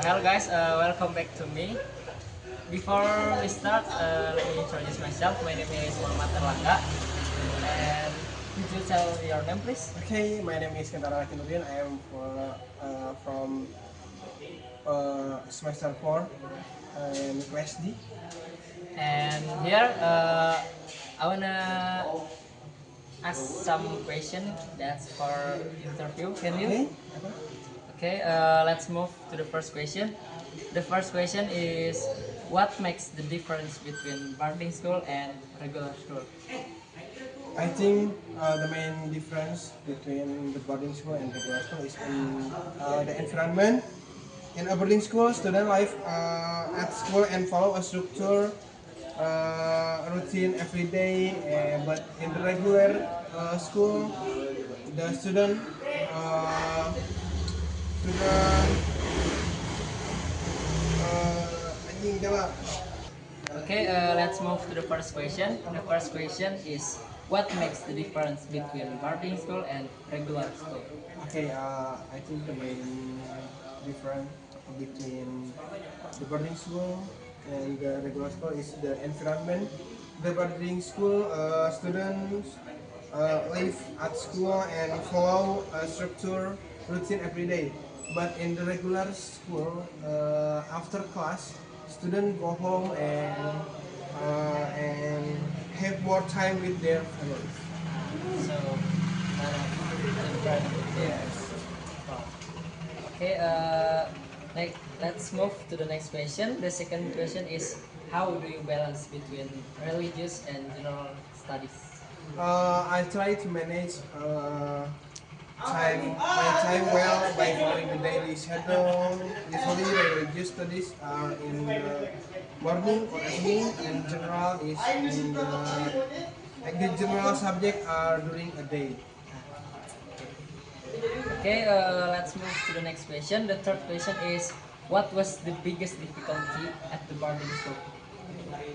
Hello guys, welcome back to me. Before we start, let me introduce myself. My name is Muhammad Erlangga. And could you tell your name please? Okay, my name is Kentara Kinudin. I am from semester 4 in QSD. And here, I wanna ask some question that's for interview. Can you? Okay. Okay, let's move to the first question. The first question is, what makes the difference between boarding school and regular school? I think the main difference between the boarding school and regular school is in the environment. In a boarding school, student life at school and follow a structure routine every day. But in the regular school, the student anjing jawab. Okay, let's move to the first question. The first question is, what makes the difference between boarding school and regular school? Okay, I think the main difference between the boarding school and the regular school is the environment. The boarding school students live at school and follow a structure routine every day. But in the regular school, after class, students go home and have more time with their families. So, different. Yes. Okay, let's move to the next question. The second question is, how do you balance between religious and general studies? I try to manage my time well by following the daily schedule. Usually, religious studies are in the morning or evening, and general is in the general subject are during a day. Okay, let's move to the next question. The third question is, what was the biggest difficulty at the boarding school?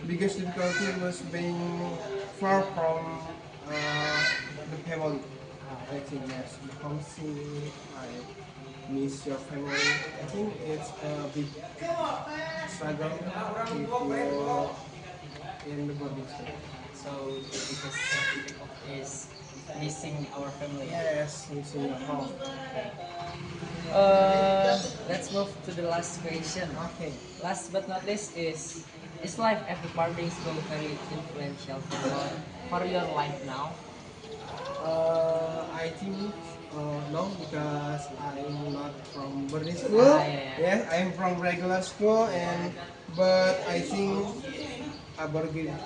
Biggest difficulty was being far from the family. I think yes, the homesick. I miss your family. I think it's a big struggle if you're in the boarding school. So the biggest difficulty is missing our family. Yes, missing your home. Let's move to the last question. Okay. Last but not least is life at the boarding school very influential for your life now? I think no, because I'm not from boarding school. Yeah. Yes, I'm from regular school, and but I think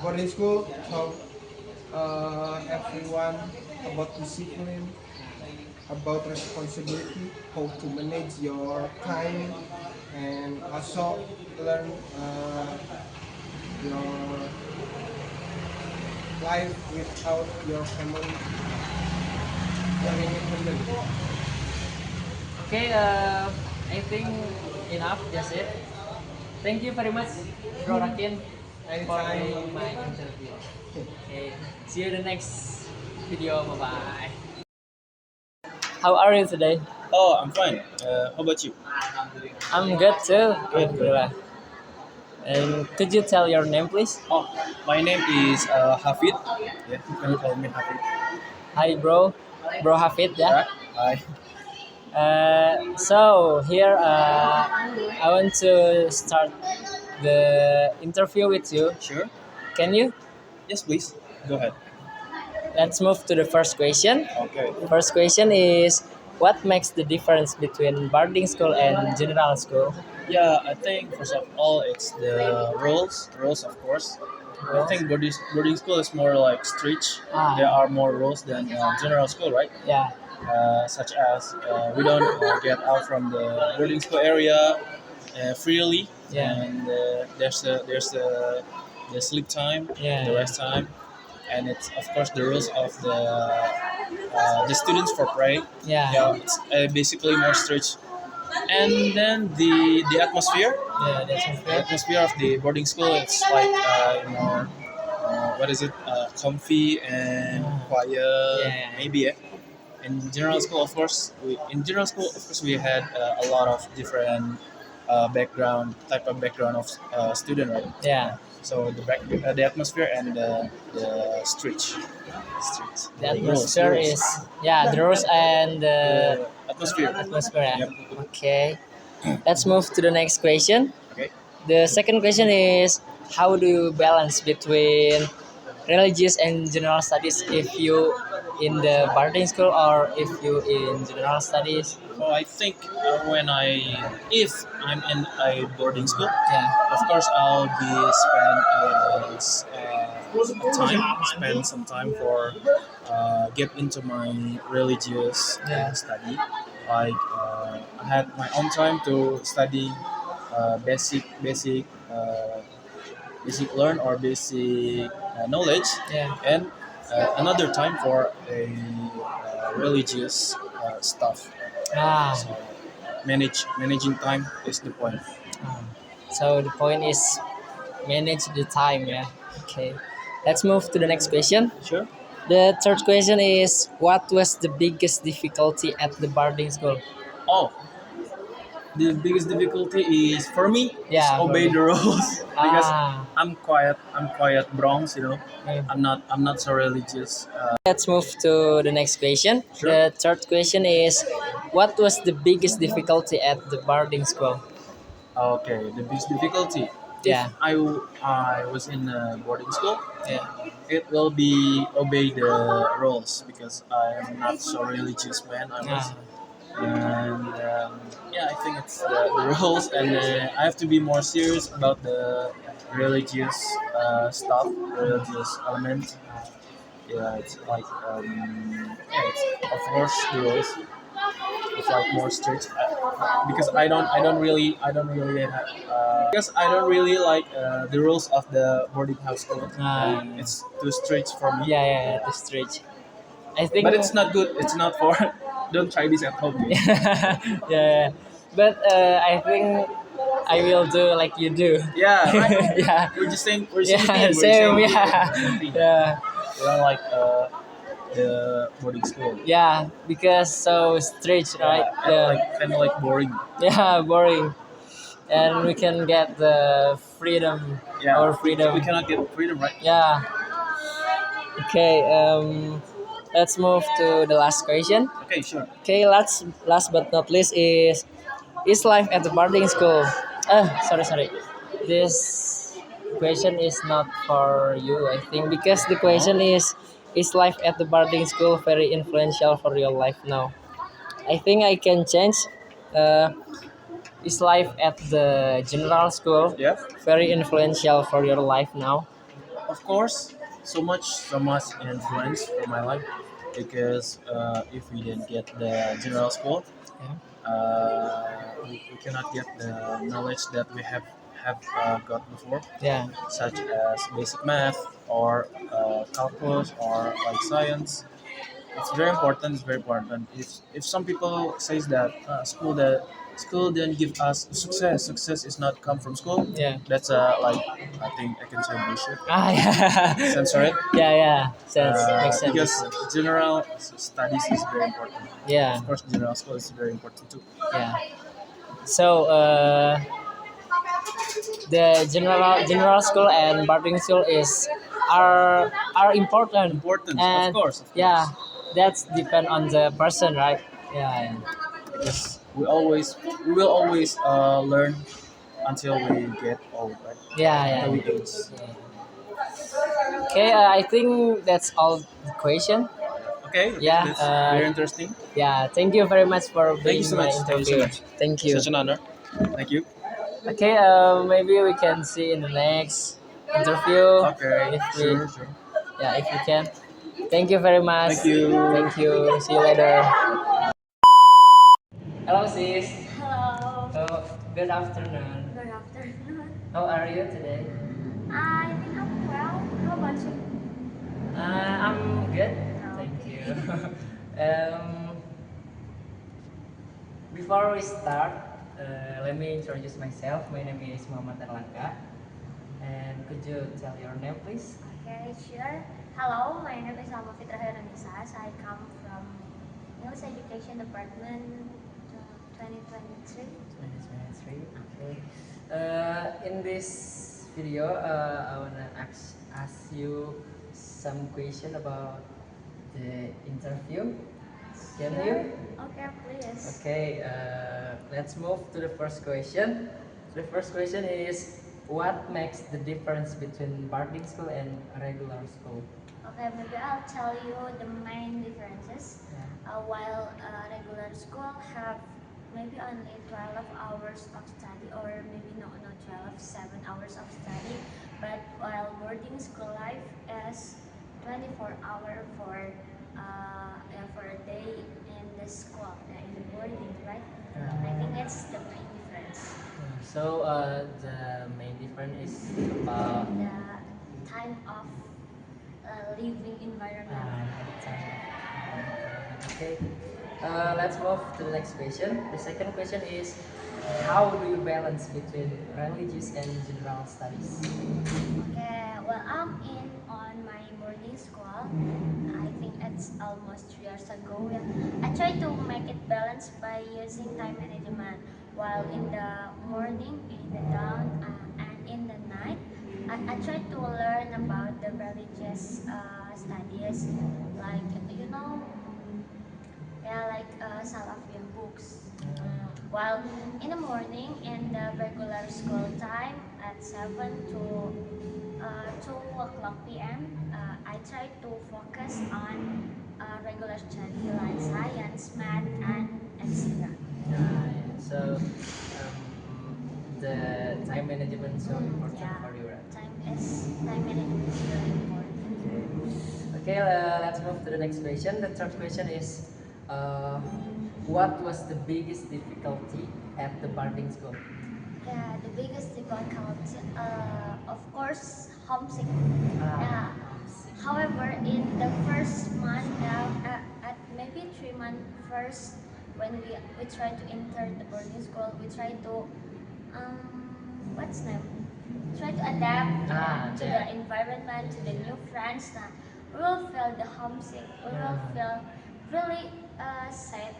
boarding school taught everyone about discipline, about responsibility, how to manage your time, and also learn your life without your family, your independent. Okay, I think enough. That's it. Thank you very much, Bro Rakin, for Anytime. doing my interview. Okay, see you in the next video. Bye bye. How are you today? Oh, I'm fine. How about you? I'm good too. Good, good. Alhamdulillah. And could you tell your name, please? Oh, my name is Hafid. Yeah, you can call me Hafid. Hi, bro Hafid. Yeah. Right? Hi. So here, I want to start the interview with you. Sure. Can you? Yes, please. Go ahead. Let's move to the first question. Okay. First question is, what makes the difference between boarding school and general school? Yeah, I think first of all it's the rules. Rules, of course. I think boarding school is more like strict. Ah. There are more rules than general school, right? Yeah. Such as we don't get out from the boarding school area freely, Yeah. and there's the sleep time, Yeah, the yeah. rest time, and it's of course the rules of the students for pray. Yeah. It's basically more strict, and then the atmosphere, Yeah, that's the okay. atmosphere of the boarding school. It's like more what is it? Comfy and quiet, Yeah. maybe. Yeah. In general school, of course, we had a lot of different background type of background of student, right? Yeah. So the atmosphere and the streets. The Rules, atmosphere rules. is, yeah, the rules and the The atmosphere. atmosphere. Yeah. Yep. Okay. Let's move to the next question. Okay. The second question is, how do you balance between religious and general studies if you in the boarding school or if you in general studies? So I think if I'm in a boarding school, Yeah. of course I'll be spend some time for get into my religious Yeah. study. Like I had my own time to study basic learn or basic knowledge, Yeah. and another time for a religious stuff. Ah. So managing time is the point. So the point is manage the time. Yeah. Okay. Let's move to the next question. Sure. The third question is, what was the biggest difficulty at the boarding school? Oh, the biggest difficulty is for me is Yeah, for obey me. the rules because Ah. I'm quiet Bronx, Yeah. I'm not so religious. Let's move to the next question. Sure. The third question is, what was the biggest difficulty at the boarding school? Okay, the biggest difficulty. Yeah. If I was in a boarding school, Yeah. it will be obey the rules because I am not so religious man. I was. Ah. And yeah, I think it's the rules, and I have to be more serious about the religious stuff, religious element. Yeah, it's like yeah, it's of course the rules. It's like more strict because I don't really because I don't really like the rules of the boarding house school. Ah. It's too strict for me. Yeah, yeah, the stretch. I think. But it's not good. It's not for. Don't try this at home. Yeah, but I think I will do like you do. Yeah, right. Yeah. We're just saying. We're saying. Yeah, We're same. saying Yeah, yeah, We don't like the boarding school. yeah. Because so strict, right? And Yeah, like kind of like boring. yeah, boring. And we can get the freedom. Yeah. Our freedom. We cannot get freedom, right? Yeah. Okay. Let's move to the last question. Okay, sure. Okay. Last but not least is life at the boarding school. Sorry. This question is not for you, I think, because the question is life at the boarding school very influential for your life now? I think I can change. Uh, is life at the general school Yeah. very influential for your life now? Of course, so much influence for my life because if we didn't get the general school, we cannot get the knowledge that we have got before, Yeah. such as basic math or calculus or like science. It's very important. It's very important. If some people says that school didn't give us success, success is not come from school. Yeah. That's like I think I can say bullshit. Yeah. Censor it. Yeah. Sense. Makes sense. Because general studies is very important. Yeah. Of course, general school is very important too. Yeah. So the general school and boarding school are important. Important, And of course. yeah, that's depend on the person, right? Yeah. Because we will always learn until we get old, right? Yeah. Until we age. Okay, I think that's all the question. Okay. Yeah, That's very interesting. Yeah, thank you very much for Thank being you so my much. Thank you so interview. much. Thank you. Such an honor. Thank you. Okay, maybe we can see in the next interview. Okay. If we, Sure. yeah, if you can. Thank you very much. Thank you. Thank you. See you later. Hello, sis. Hello. Good afternoon. Good afternoon. How are you today? I think I'm well. How about you? I'm good. Thank you. Before we start, let me introduce myself. My name is Muhammad Erlangga. And could you tell your name, please? Okay, sure. Hello, my name is Alma Fitra Heronisas. I come from English Education Department 2023. 2023. Okay. In this video, I wanna ask you some question about the interview. Can Sure. you? Okay, please. Okay. Let's move to the first question. The first question is, what makes the difference between boarding school and regular school? Okay, maybe I'll tell you the main differences. Yeah. While regular school have maybe only 12 hours of study, or maybe not 12, 7 hours of study, but while boarding school life is 24 hour for a day in the school, in the boarding, right? I think it's the main difference. So the main difference is about The time of living environment. okay. Let's move to the next question. The second question is, how do you balance between religious and general studies? Okay, well, I'm in on my boarding school. I think it's almost 3 years ago. Yeah. I try to make it balanced by using time management. While in the morning, in the dawn, and in the night, I try to learn about the religious studies, like like Salafian books. While in the morning, in the regular school time at 7 to 2 o'clock p.m., I try to focus on regular study like science, math, and etc. So the time management is so important Yeah, for you, right? time management is very important. Okay, let's move to the next question. The third question is, uh, what was the biggest difficulty at the boarding school? Yeah, the biggest difficulty, of course, homesick. Ah, Yeah. homesick. However, in the first month, at maybe 3 months first, when we try to enter the boarding school, we try to what's name? Try to adapt to the Yeah. environment, to the new friends. Now, we will feel the homesick. We will Yeah. feel really sad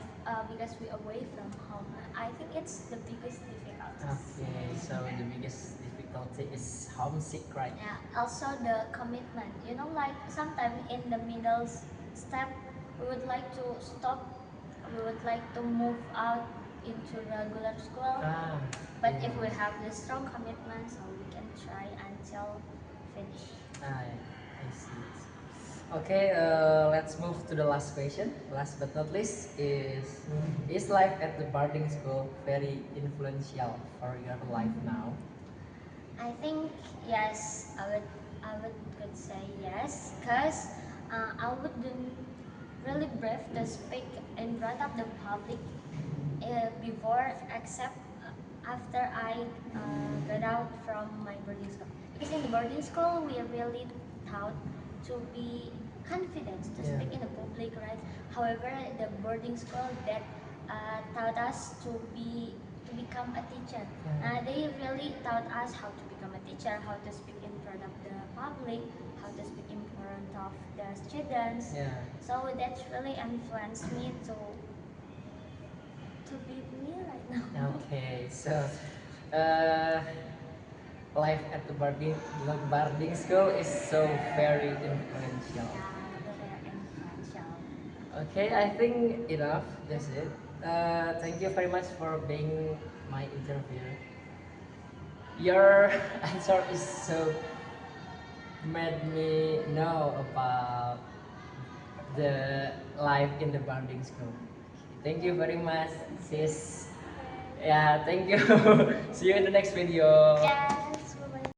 because we away from home. I think it's the biggest difficulty. Okay, so the biggest difficulty is homesick, right? Yeah, also the commitment. Like sometimes in the middle step, we would like to stop. We would like to move out into regular school. Ah, But yeah. if we have the strong commitment, so we can try until finish. I see. Okay, let's move to the last question. Last but not least is life at the boarding school very influential for your life now? I think yes, I would could say yes, cause I wouldn't really brave to speak in front of the public before, except after I got out from my boarding school. Because in the boarding school, we are really taught to be confident to Yeah. speak in the public, right? However, the boarding school that taught us to become a teacher. They really taught us how to become a teacher, how to speak in front of the public, how to speak in front of the students. Yeah. So that really influenced me to be me right now. Okay, so uh, life at the boarding school is so very influential. Yeah, very influential. Okay, I think enough. That's it. Thank you very much for being my interview. Your answer is so made me know about the life in the boarding school. Thank you very much, sis. Yeah, thank you. See you in the next video. Yeah.